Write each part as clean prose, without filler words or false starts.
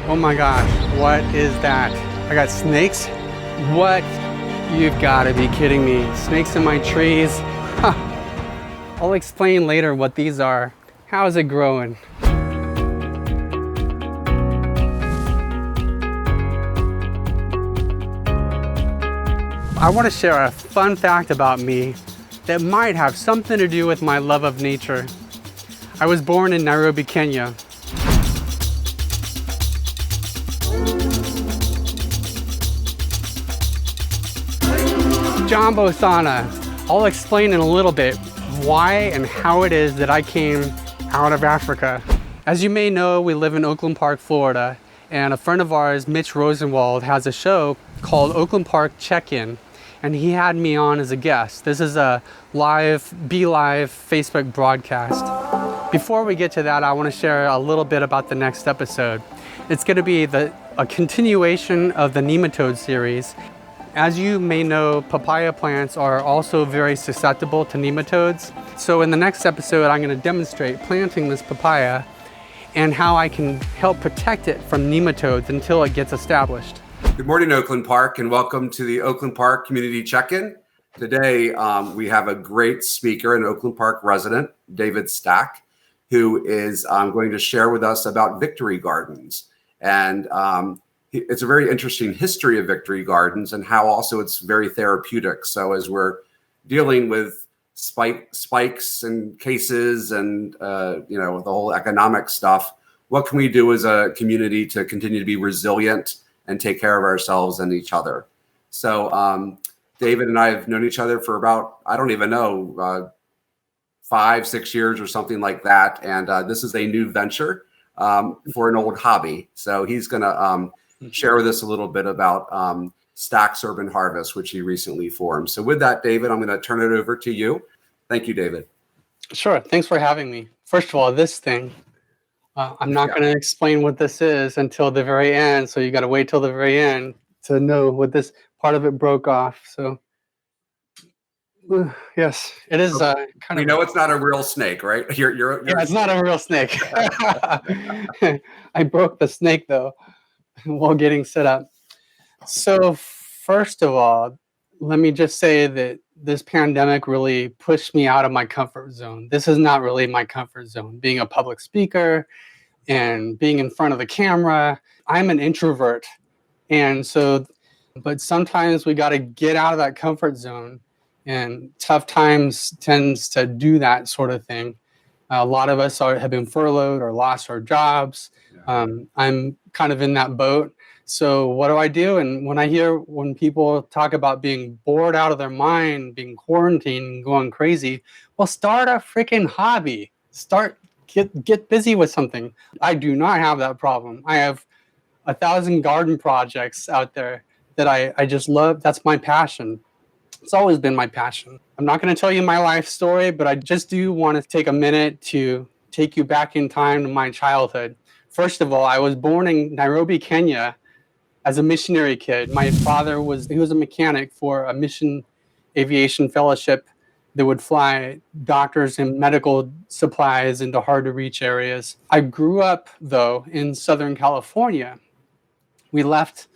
Oh my gosh, what is that? I got snakes? What? You've got to be kidding me. Snakes in my trees? Huh. I'll explain later what these are. How is it growing? I want to share a fun fact about me that might have something to do with my love of nature. I was born in Nairobi, Kenya. Jambo Sana. I'll explain in a little bit why and how it is that I came out of Africa. As you may know, we live in Oakland Park, Florida, and a friend of ours, Mitch Rosenwald, has a show called Oakland Park Check-in, and he had me on as a guest. This is a live Facebook broadcast. Before we get to that, I want to share a little bit about the next episode. It's going to be a continuation of the nematode series. As you may know, papaya plants are also very susceptible to nematodes. So in the next episode, I'm going to demonstrate planting this papaya and how I can help protect it from nematodes until it gets established. Good morning, Oakland Park, and welcome to the Oakland Park Community Check-in. Today, we have a great speaker, an Oakland Park resident, David Stack, who is going to share with us about victory gardens. And it's a very interesting history of victory gardens and how also it's very therapeutic. So as we're dealing with spikes and cases and the whole economic stuff, what can we do as a community to continue to be resilient and take care of ourselves and each other? So David and I have known each other for about, I don't even know, 5-6 years or something like that. And this is a new venture for an old hobby. So he's going to share with us a little bit about Stack's Urban Harvest, which he recently formed. So with that, David, I'm going to turn it over to you. Thank you, David. Sure. Thanks for having me. First of all, this thing, I'm not going to explain what this is until the very end. So you got to wait till the very end to know what this part of it broke off. So yes, it is kind of. We know it's not a real snake, right? You're yeah, it's not a real snake. I broke the snake though while getting set up. So first of all, let me just say that this pandemic really pushed me out of my comfort zone. This is not really my comfort zone. Being a public speaker and being in front of the camera, I'm an introvert. And so, but sometimes we got to get out of that comfort zone, and tough times tends to do that sort of thing. A lot of us have been furloughed or lost our jobs. I'm kind of in that boat. So what do? And when people talk about being bored out of their mind, being quarantined, going crazy, well, start a freaking hobby. Get busy with something. I do not have that problem. I have 1,000 garden projects out there that I just love. That's my passion. It's always been my passion. I'm not going to tell you my life story, but I just do want to take a minute to take you back in time to my childhood. First of all, I was born in Nairobi, Kenya, as a missionary kid. My father was a mechanic for a mission aviation fellowship that would fly doctors and medical supplies into hard to reach areas. I grew up though in Southern California. We left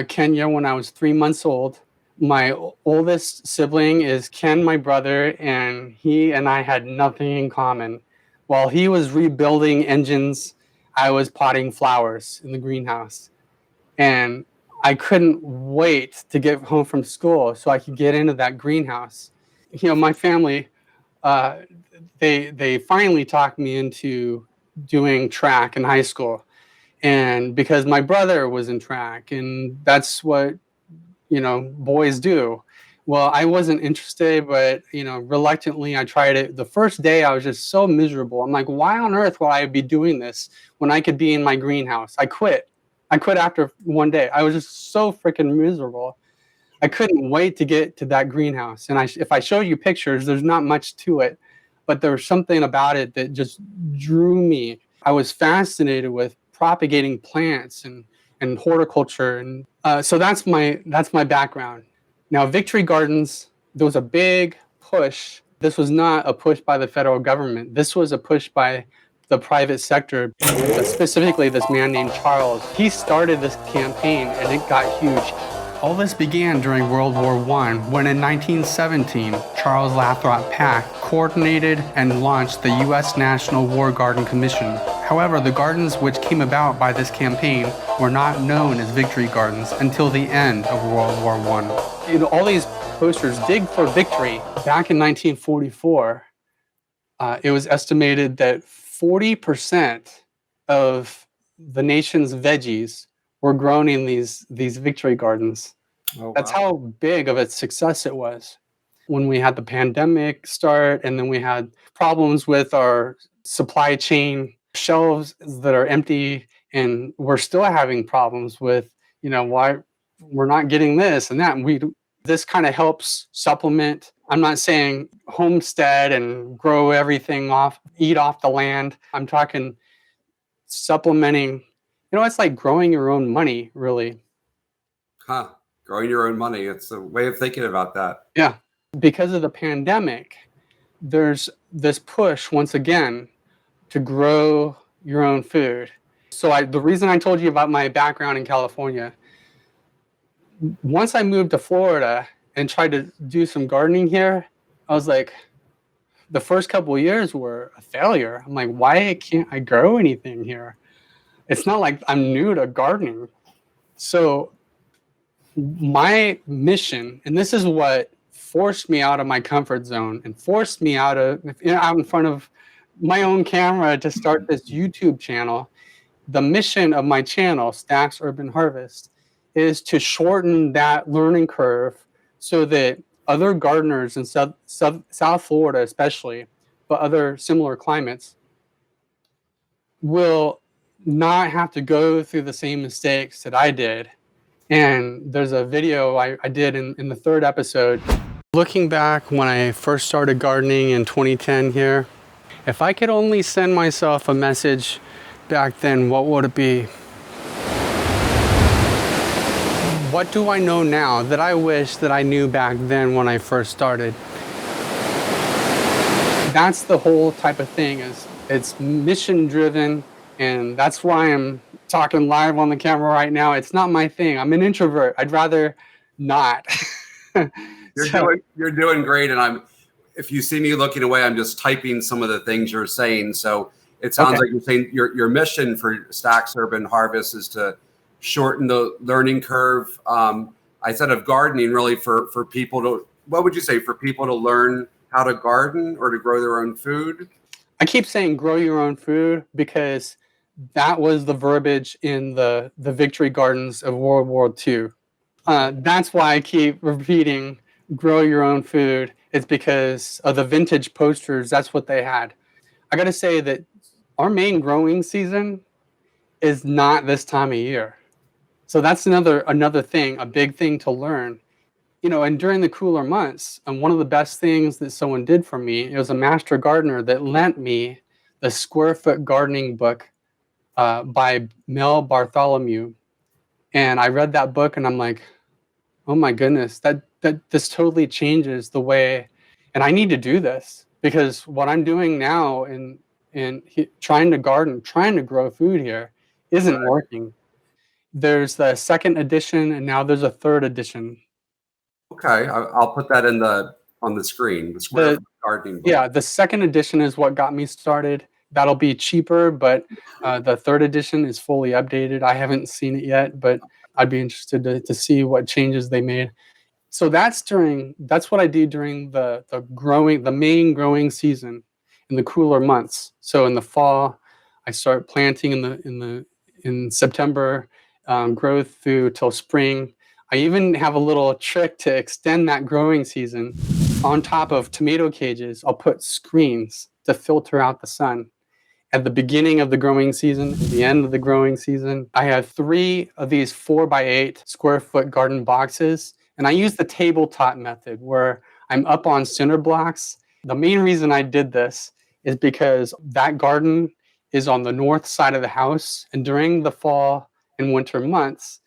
Kenya when I was 3 months old. My oldest sibling is Ken, my brother, and he and I had nothing in common. While he was rebuilding engines, I was potting flowers in the greenhouse. And I couldn't wait to get home from school so I could get into that greenhouse. You know, my family, they finally talked me into doing track in high school. And because my brother was in track, and that's what, boys do. Well, I wasn't interested, but, reluctantly I tried it. The first day I was just so miserable. I'm like, why on earth would I be doing this when I could be in my greenhouse? I quit after one day. I was just so freaking miserable. I couldn't wait to get to that greenhouse. And if I show you pictures, there's not much to it, but there was something about it that just drew me. I was fascinated with propagating plants and horticulture. And so that's my background. Now, victory gardens, there was a big push. This was not a push by the federal government. This was a push by the private sector, specifically this man named Charles. He started this campaign and it got huge. All this began during World War I, when in 1917, Charles Lathrop Pack coordinated and launched the U.S. National War Garden Commission. However, the gardens which came about by this campaign were not known as victory gardens until the end of World War I. All these posters, Dig for Victory, back in 1944, it was estimated that 40% of the nation's veggies were grown in these victory gardens. Oh, wow. That's how big of a success it was. When we had the pandemic start, and then we had problems with our supply chain, shelves that are empty, and we're still having problems with, why we're not getting this and that. And this kind of helps supplement. I'm not saying homestead and grow everything off, eat off the land. I'm talking supplementing. It's like growing your own money, really. Huh. Growing your own money. It's a way of thinking about that. Yeah. Because of the pandemic, there's this push, once again, to grow your own food. So the reason I told you about my background in California, once I moved to Florida and tried to do some gardening here, I was like, the first couple of years were a failure. I'm like, why can't I grow anything here? It's not like I'm new to gardening. So my mission, and this is what forced me out of my comfort zone and forced me out in front of my own camera to start this YouTube channel. The mission of my channel, Stack's Urban Harvest, is to shorten that learning curve so that other gardeners in South Florida especially, but other similar climates, will not have to go through the same mistakes that I did. And there's a video I did in the third episode. Looking back when I first started gardening in 2010 here, if I could only send myself a message back then, what would it be? What do I know now that I wish that I knew back then when I first started? That's the whole type of thing. It's mission driven, and that's why I'm talking live on the camera right now. It's not my thing. I'm an introvert. I'd rather not. You're doing great, and if you see me looking away, I'm just typing some of the things you're saying. So it sounds like you're saying your mission for Stack's Urban Harvest is to shorten the learning curve. I said of gardening, really for people to, what would you say, for people to learn how to garden or to grow their own food? I keep saying grow your own food because that was the verbiage in the victory gardens of World War II. That's why I keep repeating grow your own food. It's because of the vintage posters. That's what they had. I got to say that our main growing season is not this time of year. So that's another thing, a big thing to learn. And during the cooler months, and one of the best things that someone did for me, it was a master gardener that lent me the Square Foot Gardening book by Mel Bartholomew. And I read that book and I'm like, oh my goodness, that this totally changes the way, and I need to do this because what I'm doing now in trying to garden, trying to grow food here isn't working. There's the second edition and now there's a third edition. Okay, I'll put that on the screen. The Square Foot Gardening book. Yeah, the second edition is what got me started. That'll be cheaper, but the third edition is fully updated. I haven't seen it yet, but I'd be interested to see what changes they made. So that's what I do during the main growing season in the cooler months. So in the fall, I start planting in September, growth through till spring. I even have a little trick to extend that growing season. On top of tomato cages, I'll put screens to filter out the sun. At the beginning of the growing season, at the end of the growing season, I have 3 of these 4x8 square foot garden boxes. And I use the tabletop method where I'm up on cinder blocks. The main reason I did this is because that garden is on the north side of the house. And during the fall and winter months,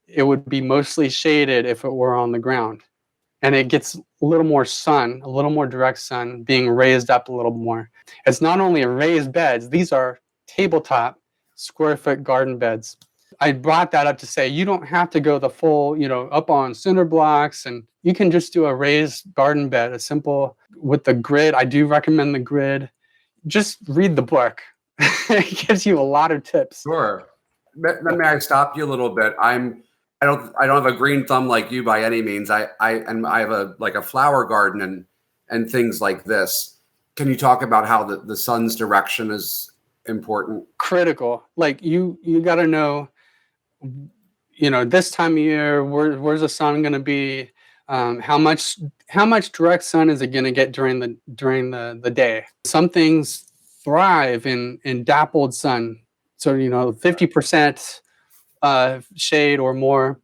it would be mostly shaded if it were on the ground. and it gets a little more sun, a little more direct sun, being raised up a little more. It's not only raised beds, these are tabletop square foot garden beds. I brought that up to say you don't have to go the full, up on cinder blocks, and you can just do a raised garden bed, a simple with the grid. I do recommend the grid. Just read the book. It gives you a lot of tips. Sure. May I stop you a little bit? I don't have a green thumb like you by any means. I have a flower garden and things like this. Can you talk about how the sun's direction is important? Critical. Like you got to know, this time of year, where's the sun going to be? How much direct sun is it going to get during the day? Some things thrive in dappled sun, so 50% shade or more.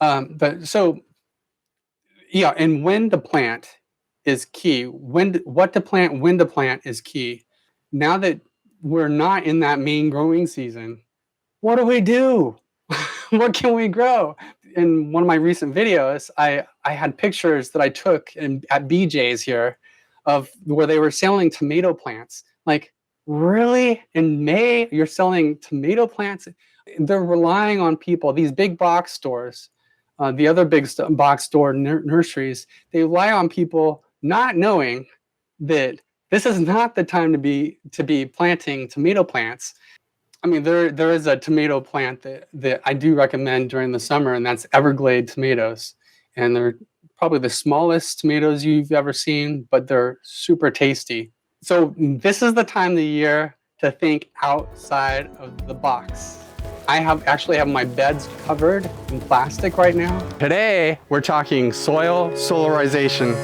And when to plant is key. What to plant, when to plant is key. Now that we're not in that main growing season, what do we do? What can we grow? In one of my recent videos, I had pictures that I took at BJ's here of where they were selling tomato plants. Like, really? In May, you're selling tomato plants? They're relying on people, these big box stores, the other big box store nurseries. They rely on people not knowing that this is not the time to be planting tomato plants. I mean, there is a tomato plant that I do recommend during the summer, and that's Everglade tomatoes. And they're probably the smallest tomatoes you've ever seen, but they're super tasty. So this is the time of the year to think outside of the box. I actually have my beds covered in plastic right now. Today, we're talking soil solarization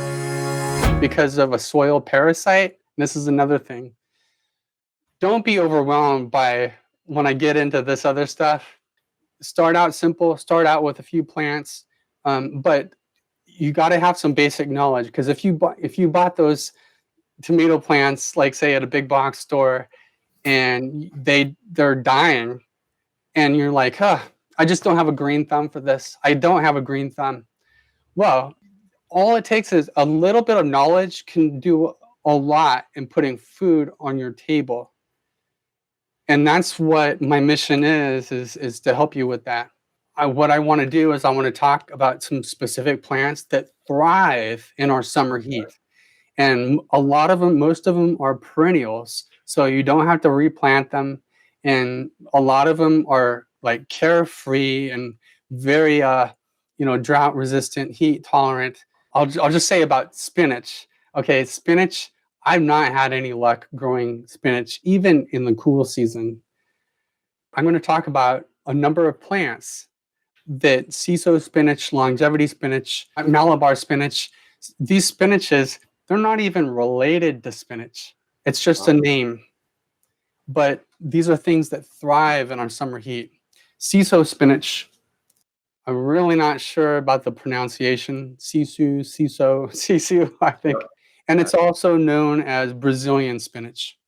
because of a soil parasite. This is another thing. Don't be overwhelmed by when I get into this other stuff. Start out simple, start out with a few plants, but you got to have some basic knowledge, because if you bought those tomato plants, like say at a big box store, and they're dying, and you're like, I just don't have a green thumb for this. I don't have a green thumb. Well, all it takes is a little bit of knowledge can do a lot in putting food on your table. And that's what my mission is to help you with that. What I want to do is I want to talk about some specific plants that thrive in our summer heat. And a lot of them, most of them are perennials, so you don't have to replant them. And a lot of them are like carefree and very, drought resistant, heat tolerant. I'll just say about spinach. Okay, spinach, I've not had any luck growing spinach, even in the cool season. I'm going to talk about a number of plants that CISO spinach, longevity spinach, Malabar spinach, these spinaches, they're not even related to spinach. It's just a name. But these are things that thrive in our summer heat. CISO spinach, I'm really not sure about the pronunciation. Sisu, I think. And it's also known as Brazilian spinach.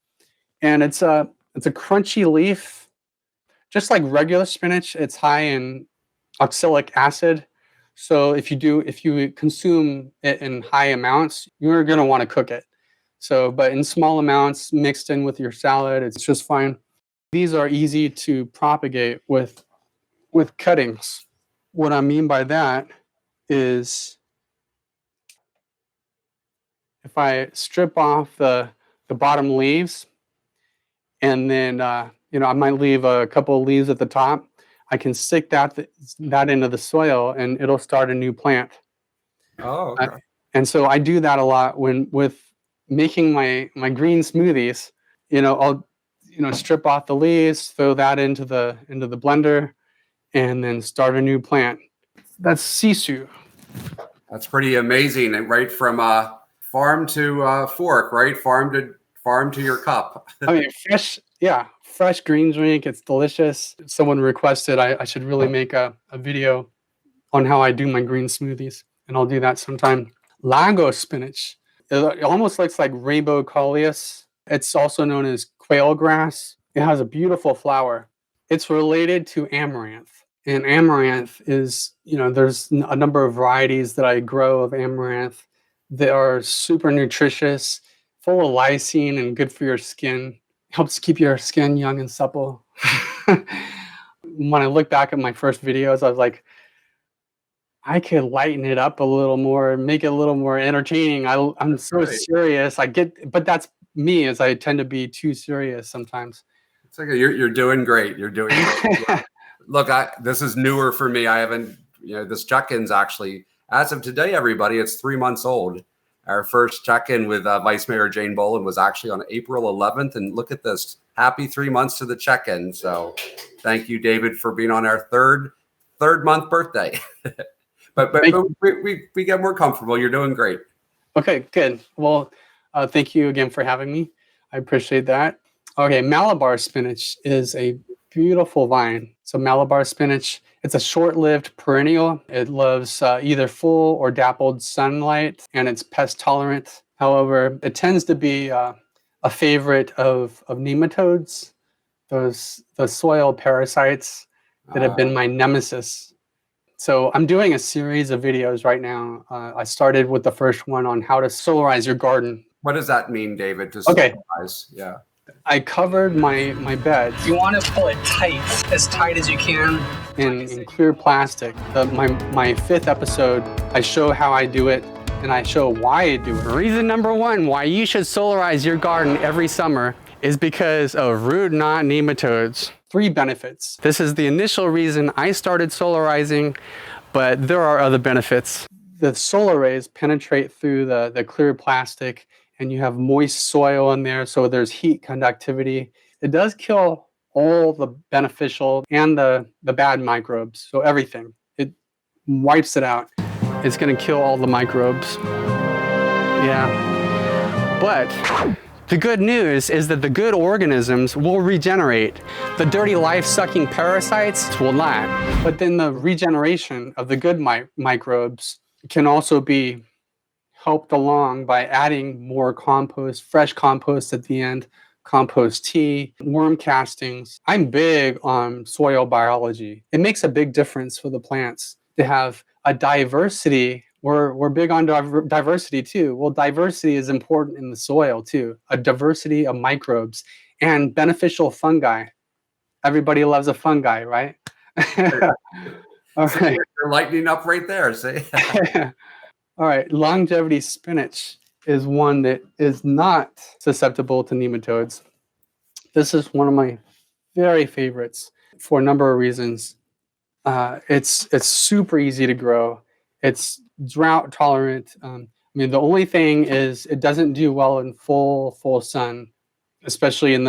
And it's a crunchy leaf, just like regular spinach. It's high in oxalic acid. So if you consume it in high amounts, you're going to want to cook it. So, but in small amounts mixed in with your salad, it's just fine. These are easy to propagate with cuttings. What I mean by that is if I strip off the bottom leaves, and then I might leave a couple of leaves at the top, I can stick that into the soil, and it'll start a new plant. Oh, okay. And so I do that a lot with making my green smoothies. I'll strip off the leaves, throw that into the blender, and then start a new plant. That's sisu. That's pretty amazing. And right from farm to fork, right? Farm to your cup. I mean, fresh green drink. It's delicious. Someone requested I should really make a video on how I do my green smoothies, and I'll do that sometime. Lago spinach. It almost looks like rainbow coleus. It's also known as quail grass. It has a beautiful flower. It's related to amaranth. And amaranth is, there's a number of varieties that I grow of amaranth that are super nutritious, full of lysine and good for your skin. Helps keep your skin young and supple. When I look back at my first videos, I was like, I could lighten it up a little more, make it a little more entertaining. I'm so Right. serious. But that's me, as I tend to be too serious sometimes. It's okay. You're doing great. You're doing great. Look, this is newer for me. I haven't, this check-in's actually, as of today, everybody, it's 3 months old. Our first check-in with Vice Mayor Jane Boland was actually on April 11th. And look at this. Happy 3 months to the check-in. So thank you, David, for being on our third month birthday. but we get more comfortable. You're doing great. Okay, good. Well, thank you again for having me. I appreciate that. Okay, Malabar spinach is a beautiful vine. So Malabar spinach, it's a short-lived perennial. It loves either full or dappled sunlight, and it's pest tolerant. However, it tends to be a favorite of nematodes, those soil parasites that have been my nemesis. So I'm doing a series of videos right now. I started with the first one on how to solarize your garden. What does that mean, David? To Okay. solarize? Yeah. I covered my beds. You want to pull it tight, as tight as you can. In clear plastic. My fifth episode, I show how I do it, and I show why I do it. Reason number one why you should solarize your garden every summer is because of root knot nematodes. 3 benefits. This is the initial reason I started solarizing, but there are other benefits. The solar rays penetrate through the clear plastic, and you have moist soil in there, so there's heat conductivity. It does kill all the beneficial and the bad microbes, so everything. It wipes it out. It's gonna kill all the microbes. Yeah. But the good news is that the good organisms will regenerate. The dirty life-sucking parasites will not. But then the regeneration of the good microbes can also be helped along by adding more compost, fresh compost at the end, compost tea, worm castings. I'm big on soil biology. It makes a big difference for the plants to have a diversity. We're big on diversity too. Well, diversity is important in the soil too. A diversity of microbes and beneficial fungi. Everybody loves a fungi, right? All right. You're lightening up right there. See? All right, longevity spinach is one that is not susceptible to nematodes. This is one of my very favorites for a number of reasons. It's super easy to grow. It's drought tolerant. The only thing is it doesn't do well in full sun, especially in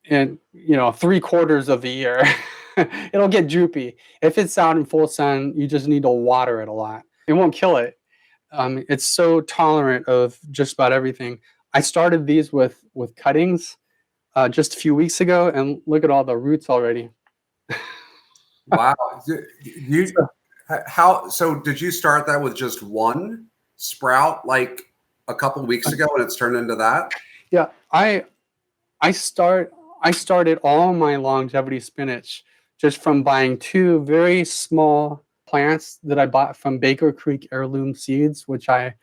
3/4 of the year. It'll get droopy. If it's out in full sun, you just need to water it a lot. It won't kill it. It's so tolerant of just about everything. I started these with cuttings just a few weeks ago, and look at all the roots already. Wow. So did you start that with just one sprout like a couple weeks ago and it's turned into that? Yeah, I started all my longevity spinach just from buying 2 very small plants that I bought from Baker Creek Heirloom Seeds, which I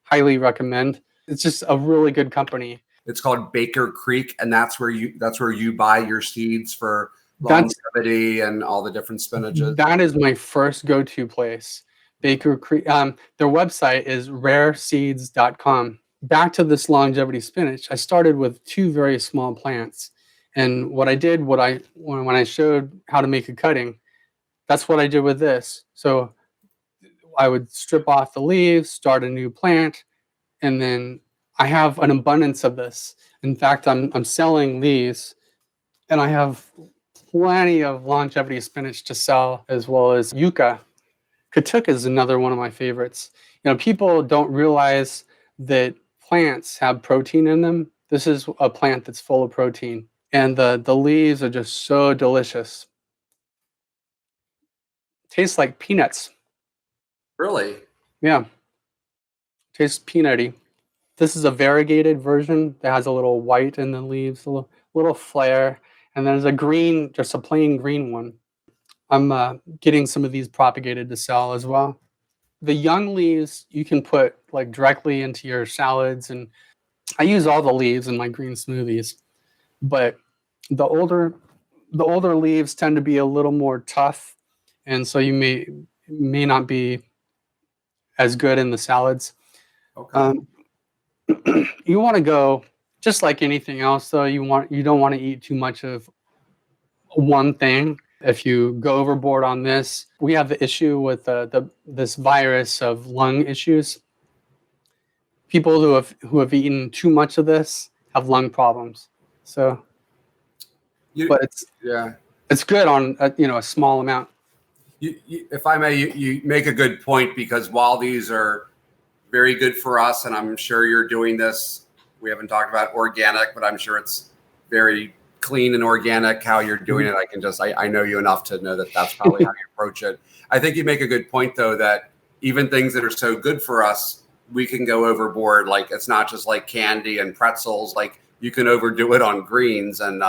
highly recommend. It's just a really good company. It's called Baker Creek, and that's where you buy your seeds for longevity and all the different spinaches. That is my first go-to place. Baker Creek. Their website is rareseeds.com. Back to this longevity spinach. I started with 2 very small plants, and what I did, when I showed how to make a cutting, that's what I did with this. So I would strip off the leaves, start a new plant, and then I have an abundance of this. In fact, I'm selling these, and I have plenty of longevity spinach to sell, as well as yucca. Katuk is another one of my favorites. People don't realize that plants have protein in them. This is a plant that's full of protein, and the leaves are just so delicious. Tastes like peanuts. Really? Yeah. Tastes peanutty. This is a variegated version that has a little white in the leaves, a little flare, and there's a green, just a plain green one. I'm getting some of these propagated to sell as well. The young leaves you can put like directly into your salads, and I use all the leaves in my green smoothies. But the older the older leaves tend to be a little more tough, and so you may not be as good in the salads. Okay. You want to go just like anything else, though. You don't want to eat too much of one thing. If you go overboard on this, we have the issue with this virus of lung issues. People who have eaten too much of this have lung problems. So, You, but yeah. it's good on a small amount. If I may, you make a good point, because while these are very good for us, and I'm sure you're doing this, we haven't talked about organic, but I'm sure it's very clean and organic how you're doing it. I know you enough to know that that's probably how you approach it. I think you make a good point, though, that even things that are so good for us, we can go overboard. Like, it's not just like candy and pretzels. Like, you can overdo it on greens. And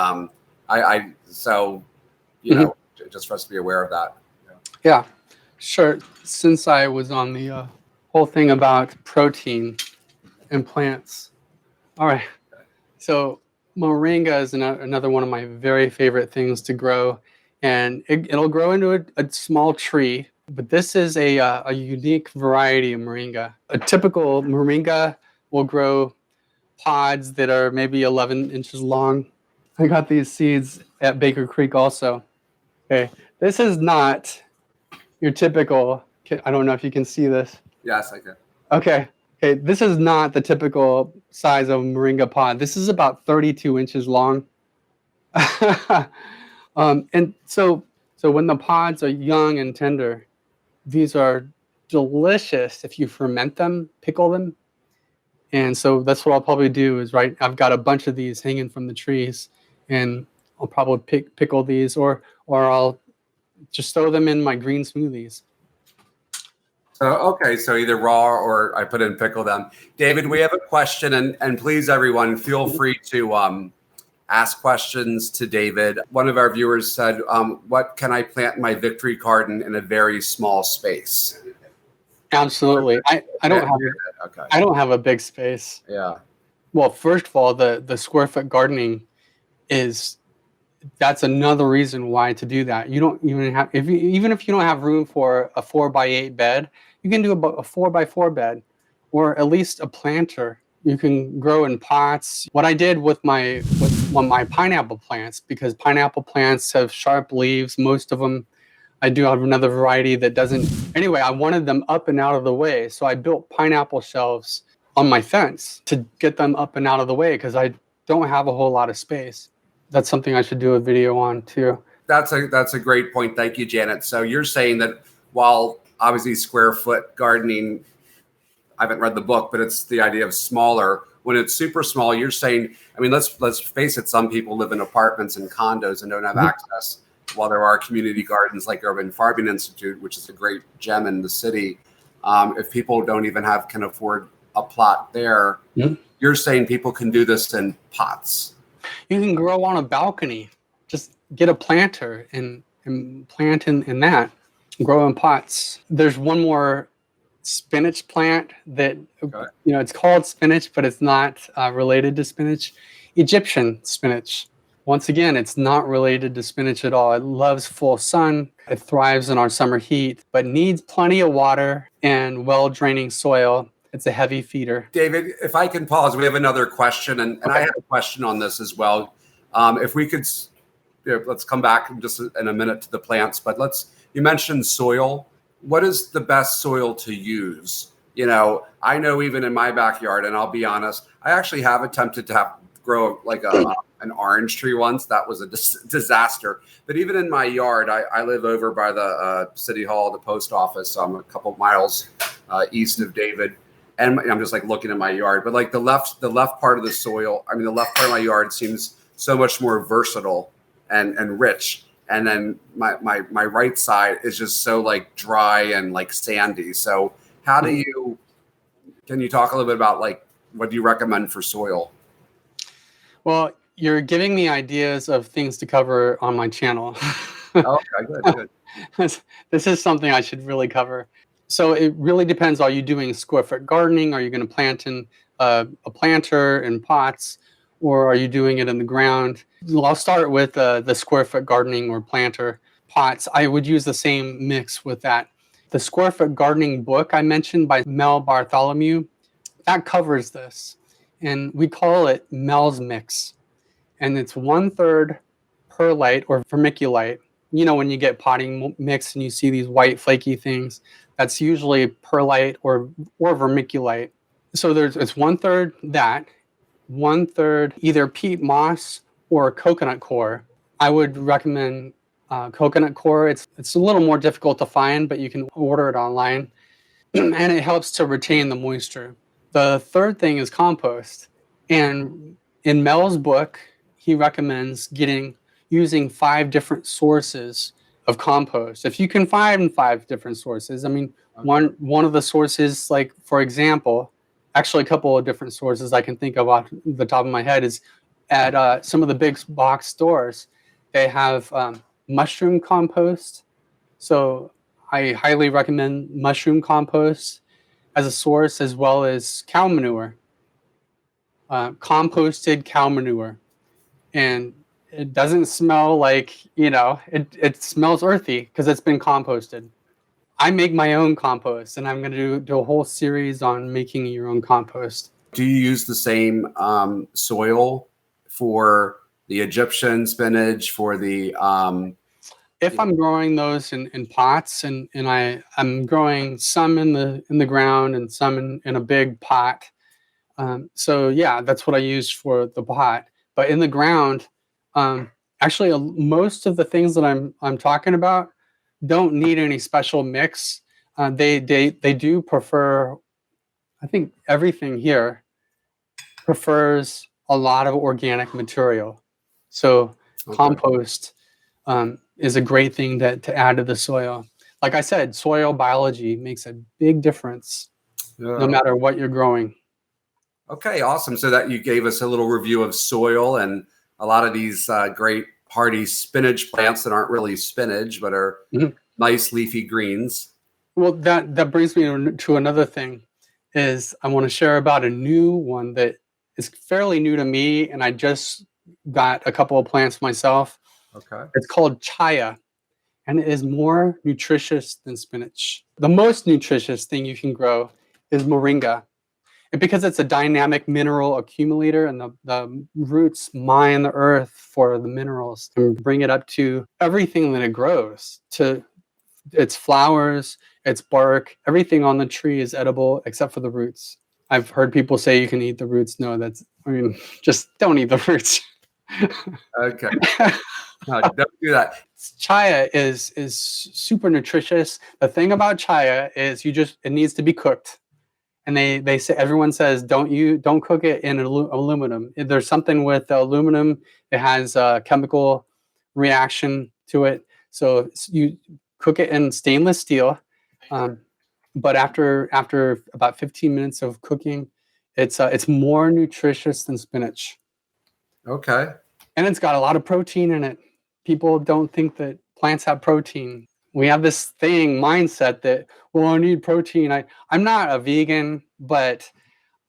just for us to be aware of that. Yeah, sure. Since I was on the whole thing about protein and plants. All right. So moringa is another one of my very favorite things to grow, and it'll grow into a small tree. But this is a unique variety of moringa. A typical moringa will grow pods that are maybe 11 inches long. I got these seeds at Baker Creek also. Okay, this is not your typical. I don't know if you can see this. Yes, I can. Okay. Okay, this is not the typical size of moringa pod. This is about 32 inches long. And so when the pods are young and tender, these are delicious if you ferment them, pickle them. And so that's what I'll probably do is, right, I've got a bunch of these hanging from the trees, and I'll probably pickle these, or I'll just throw them in my green smoothies. So either raw or I put in pickle them. David, we have a question, and please, everyone, feel free to ask questions to David. One of our viewers said, what can I plant in my victory garden in a very small space? Absolutely. I don't have a big space. Yeah. Well, first of all, the square foot gardening that's another reason why to do that. You don't even have, even if you don't have room for a 4x8 bed, you can do a 4x4 bed, or at least a planter. You can grow in pots. What I did with my pineapple plants, because pineapple plants have sharp leaves, most of them. I do have another variety that doesn't. Anyway, I wanted them up and out of the way, so I built pineapple shelves on my fence to get them up and out of the way, because I don't have a whole lot of space. That's something I should do a video on too. That's a great point. Thank you, Janet. So you're saying that while obviously square foot gardening, I haven't read the book, but it's the idea of smaller. When it's super small, you're saying, I mean, let's face it, some people live in apartments and condos and don't have access. While there are community gardens like Urban Farming Institute, which is a great gem in the city, if people don't even can afford a plot there, you're saying people can do this in pots. You can grow on a balcony. Just get a planter and plant in that. Grow in pots. There's one more spinach plant that, it's called spinach, but it's not related to spinach. Egyptian spinach. Once again, it's not related to spinach at all. It loves full sun. It thrives in our summer heat, but needs plenty of water and well-draining soil. It's a heavy feeder. David, if I can pause, we have another question, and I have a question on this as well. If we could, let's come back just in a minute to the plants, but you mentioned soil. What is the best soil to use? I know even in my backyard, and I'll be honest, I actually have attempted to grow like an orange tree once. That was a disaster. But even in my yard, I live over by the city hall, the post office. So I'm a couple of miles east of David. And I'm just like looking at my yard, but like the left part of the soil, the left part of my yard seems so much more versatile and rich. And then my right side is just so like dry and like sandy. So can you talk a little bit about like, what do you recommend for soil? Well, you're giving me ideas of things to cover on my channel. Okay, good. This is something I should really cover. So it really depends. Are you doing square foot gardening? Are you going to plant in a planter in pots, or are you doing it in the ground? Well, I'll start with the square foot gardening or planter pots. I would use the same mix with that. The square foot gardening book I mentioned by Mel Bartholomew, that covers this. And we call it Mel's Mix. And it's 1/3 perlite or vermiculite. You know, when you get potting mix and you see these white flaky things, that's usually perlite or vermiculite. So it's 1/3 that, 1/3 either peat moss or coconut coir. I would recommend coconut coir. It's a little more difficult to find, but you can order it online, and it helps to retain the moisture. The third thing is compost, and in Mel's book, he recommends using 5 different sources of compost. If you can find 5 different sources, I mean, one of the sources, like for example, actually a couple of different sources I can think of off the top of my head is at some of the big box stores, they have mushroom compost. So I highly recommend mushroom compost as a source, as well as cow manure, composted cow manure. And it doesn't smell like, it smells earthy because it's been composted. I make my own compost, and I'm going to do a whole series on making your own compost. Do you use the same soil for the Egyptian spinach, for the if I'm growing those in pots, and I'm growing some in the ground and some in a big pot. So yeah, that's what I use for the pot. But in the ground, actually, most of the things that I'm talking about don't need any special mix. They do prefer. I think everything here prefers a lot of organic material. So compost is a great thing to add to the soil. Like I said, soil biology makes a big difference no matter what you're growing. Okay, awesome. So that you gave us a little review of soil and a lot of these great hardy spinach plants that aren't really spinach, but are nice leafy greens. Well, that brings me to another thing. Is I want to share about a new one that is fairly new to me, and I just got a couple of plants myself. Okay. It's called chaya, and it is more nutritious than spinach. The most nutritious thing you can grow is moringa. And because it's a dynamic mineral accumulator, and the roots mine the earth for the minerals and bring it up to everything that it grows, to its flowers, its bark, everything on the tree is edible except for the roots. I've heard people say you can eat the roots. No, just don't eat the roots. Okay. No, don't do that. Chaya is super nutritious. The thing about chaya is it needs to be cooked. And they say, everyone says, don't cook it in aluminum. There's something with the aluminum. It has a chemical reaction to it. So you cook it in stainless steel. But after about 15 minutes of cooking, it's more nutritious than spinach. Okay. And it's got a lot of protein in it. People don't think that plants have protein. We have this mindset that, well, I need protein. I'm not a vegan, but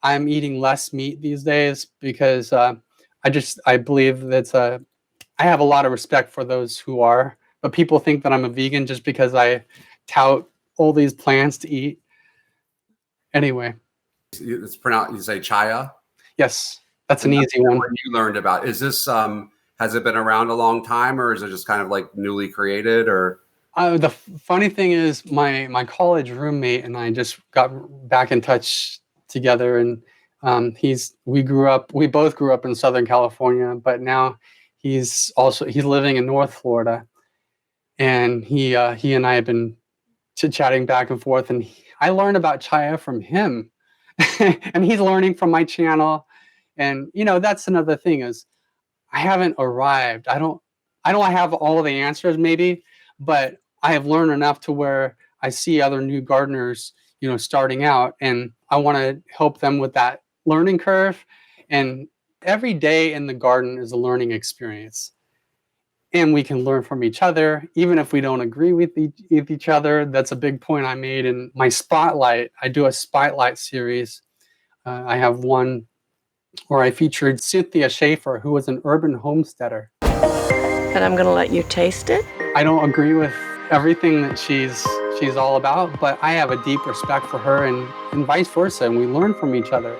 I'm eating less meat these days because I believe that I have a lot of respect for those who are, but people think that I'm a vegan just because I tout all these plants to eat. Anyway. It's pronounced, you say chaya? Yes, that's an easy one. You learned about. Is this, has it been around a long time, or is it just kind of like newly created, or? The funny thing is, my college roommate and I just got back in touch together, and we both grew up in Southern California, but now he's living in North Florida, and he and I have been chit-chatting back and forth, and I learned about chaya from him, and he's learning from my channel, and that's another thing is I haven't arrived. I don't have all the answers maybe, but I have learned enough to where I see other new gardeners, starting out, and I want to help them with that learning curve. And every day in the garden is a learning experience. and we can learn from each other, even if we don't agree with each other. That's a big point I made in my spotlight. I do a spotlight series. I have one where I featured Cynthia Schaefer, who was an urban homesteader. And I'm going to let you taste it. I don't agree with everything that she's all about, but I have a deep respect for her, and vice versa, and we learn from each other.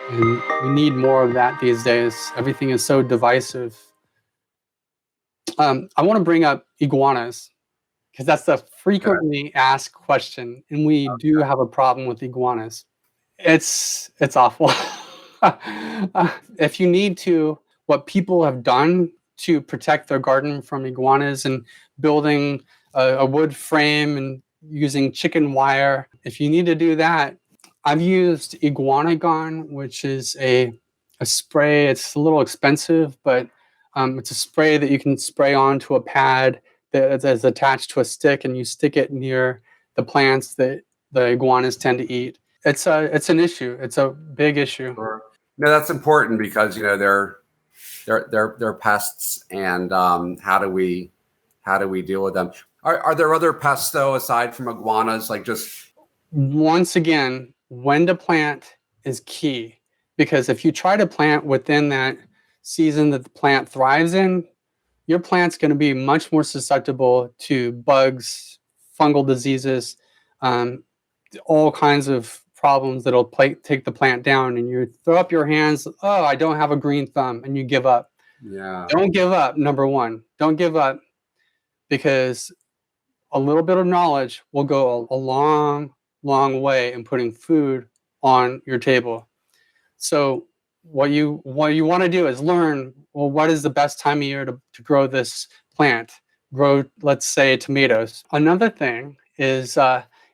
And we need more of that these days. Everything is so divisive. I want to bring up iguanas because that's the frequently asked question, and we do have a problem with iguanas. It's awful. If you need to, what people have done to protect their garden from iguanas and building a wood frame and using chicken wire, if you need to do that, I've used Iguanagon, which is a spray. It's a little expensive, but it's a spray that you can spray onto a pad that is attached to a stick, and you stick it near the plants that the iguanas tend to eat. It's an issue. It's a big issue. Sure. No, that's important because they're pests, and how do we deal with them? Are there other pests though aside from iguanas? Like, just once again, when to plant is key, because if you try to plant within that season that the plant thrives in, your plant's going to be much more susceptible to bugs, fungal diseases, all kinds of problems that'll take the plant down, and you throw up your hands. Oh, I don't have a green thumb, and you give up. Yeah. Don't give up. Number one, don't give up, because a little bit of knowledge will go a long, long way in putting food on your table. So what you want to do is learn, well, what is the best time of year to grow this plant? Grow, let's say, tomatoes. Another thing is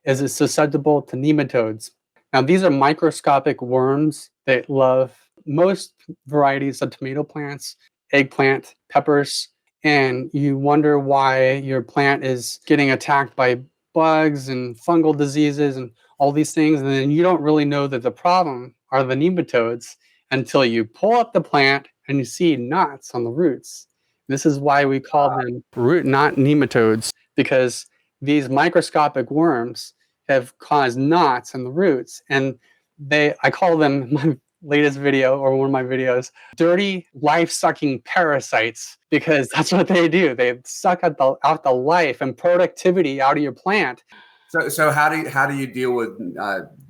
it's susceptible to nematodes. Now, these are microscopic worms that love most varieties of tomato plants, eggplant, peppers, and you wonder why your plant is getting attacked by bugs and fungal diseases and all these things, and then you don't really know that the problem are the nematodes until you pull up the plant and you see knots on the roots. This is why we call them root knot nematodes, because these microscopic worms have caused knots in the roots, and I call them, my latest video or one of my videos, dirty life-sucking parasites, because that's what they do. They suck out the life and productivity out of your plant. So how do you deal with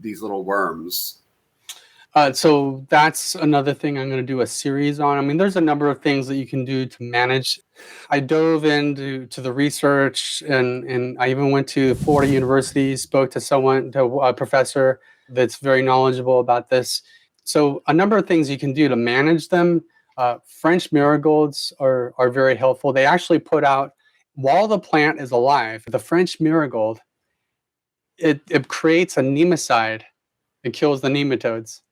these little worms? So that's another thing I'm going to do a series on. I mean, there's a number of things that you can do to manage. I dove into the research, and I even went to Florida University, spoke to a professor that's very knowledgeable about this. So a number of things you can do to manage them. French marigolds are very helpful. They actually put out, while the plant is alive, the French marigold, it creates a nematicide. It kills the nematodes.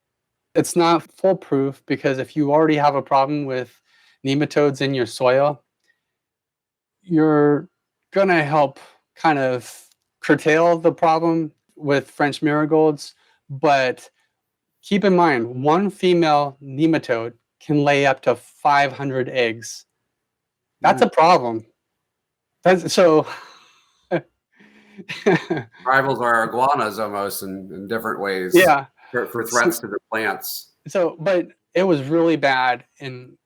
It's not foolproof, because if you already have a problem with nematodes in your soil, you're going to help kind of curtail the problem with French marigolds. But keep in mind, one female nematode can lay up to 500 eggs. That's a problem. Rivals our iguanas almost in different ways. Yeah. For threats to the plants. But it was really bad in,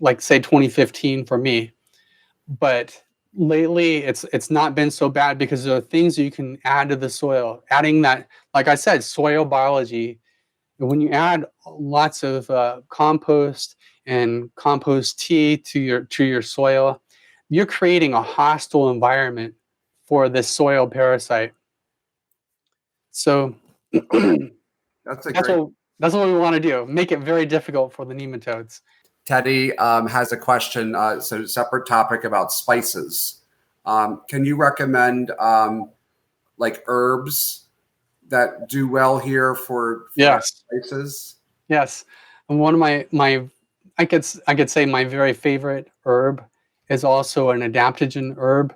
like say 2015 for me. But lately it's not been so bad, because there are things you can add to the soil. Adding that, like I said, soil biology. When you add lots of compost and compost tea to your soil, you're creating a hostile environment for this soil parasite. So that's what we want to do. Make it very difficult for the nematodes. Teddy has a question. So separate topic about spices. Can you recommend like herbs that do well here for spices? Yes. And one of my I could say my very favorite herb is also an adaptogen herb.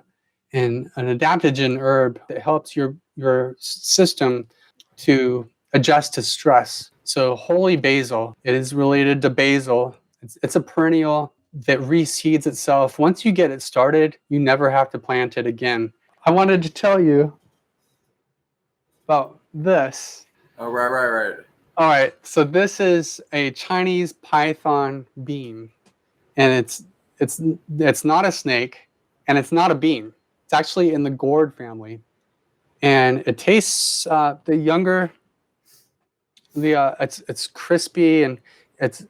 And an adaptogen herb that helps your system to adjust to stress. So holy basil, it is related to basil. It's a perennial. that reseeds itself. Once you get it started, you never have to plant it again. I wanted to tell you about this. Oh, right. All right, so this is a Chinese python bean, and it's not a snake, and it's not a bean. It's actually in the gourd family, and it tastes it's crispy, and it's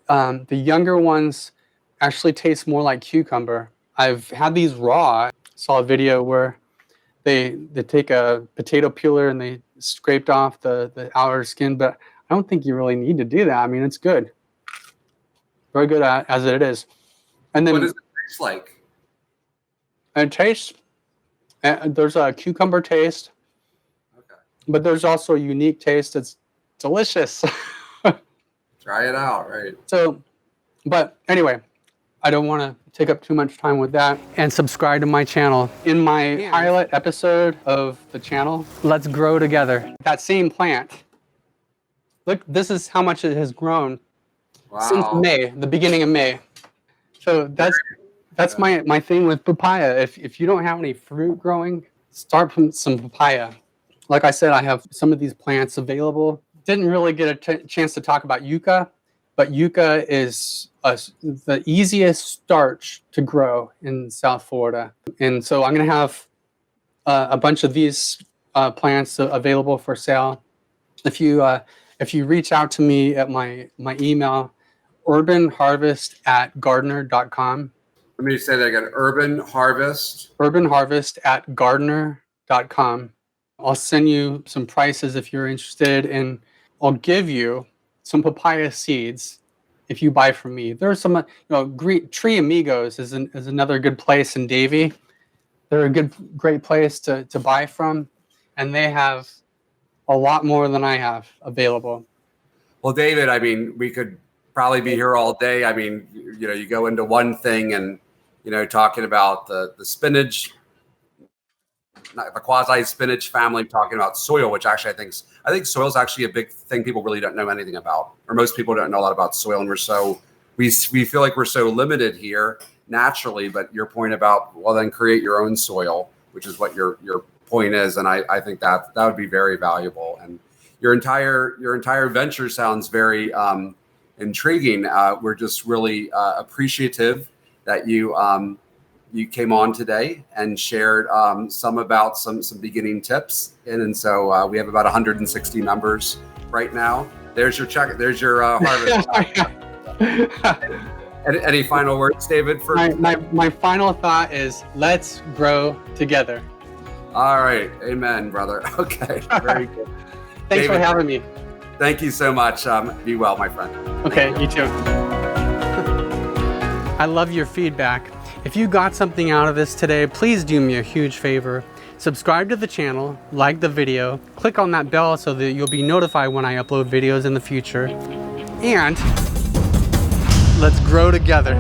the younger ones actually taste more like cucumber. I've had these raw. I saw a video where they take a potato peeler and they scraped off the outer skin, but I don't think you really need to do that. I mean, it's good. Very good as it is. And then What does it taste like? it tastes, there's a cucumber taste, Okay. but there's also a unique taste that's delicious. Try it out, right? So, but anyway, I don't want to take up too much time with that. And subscribe to my channel. In my pilot episode of the channel, Let's Grow Together, that same plant, look, this is how much it has grown since May, the beginning of May. So that's my thing with papaya. If you don't have any fruit growing, start from some papaya. Like I said, I have some of these plants available. Didn't really get a chance to talk about yucca, but yucca is the easiest starch to grow in South Florida. And so I'm going to have a bunch of these plants available for sale. If you reach out to me at my email, urbanharvest@gardener.com. Let me say that again. urbanharvest@gardener.com. I'll send you some prices if you're interested, and I'll give you some papaya seeds if you buy from me. There's some, Tree Amigos is another good place in Davie. They're a great place to buy from, and they have a lot more than I have available. Well, David, I mean, we could probably be here all day. I mean, you go into one thing and, talking about the spinach, the quasi spinach family, talking about soil, which actually I think soil is actually a big thing people really don't know anything about, or most people don't know a lot about soil. And we feel like we're so limited here naturally, but your point about, well, then create your own soil, which is what your point is. And I think that would be very valuable. And your entire venture sounds very intriguing. We're just really appreciative that you came on today and shared some beginning tips. And so we have about 160 members right now. There's your check. There's your harvest. Any final words, David? For my final thought is, let's grow together. All right. Amen, brother. Okay. Very good. Thanks David, for having me. Thank you so much. Be well, my friend. Okay, you too. I love your feedback. If you got something out of this today, please do me a huge favor. Subscribe to the channel, like the video, click on that bell so that you'll be notified when I upload videos in the future. And let's grow together.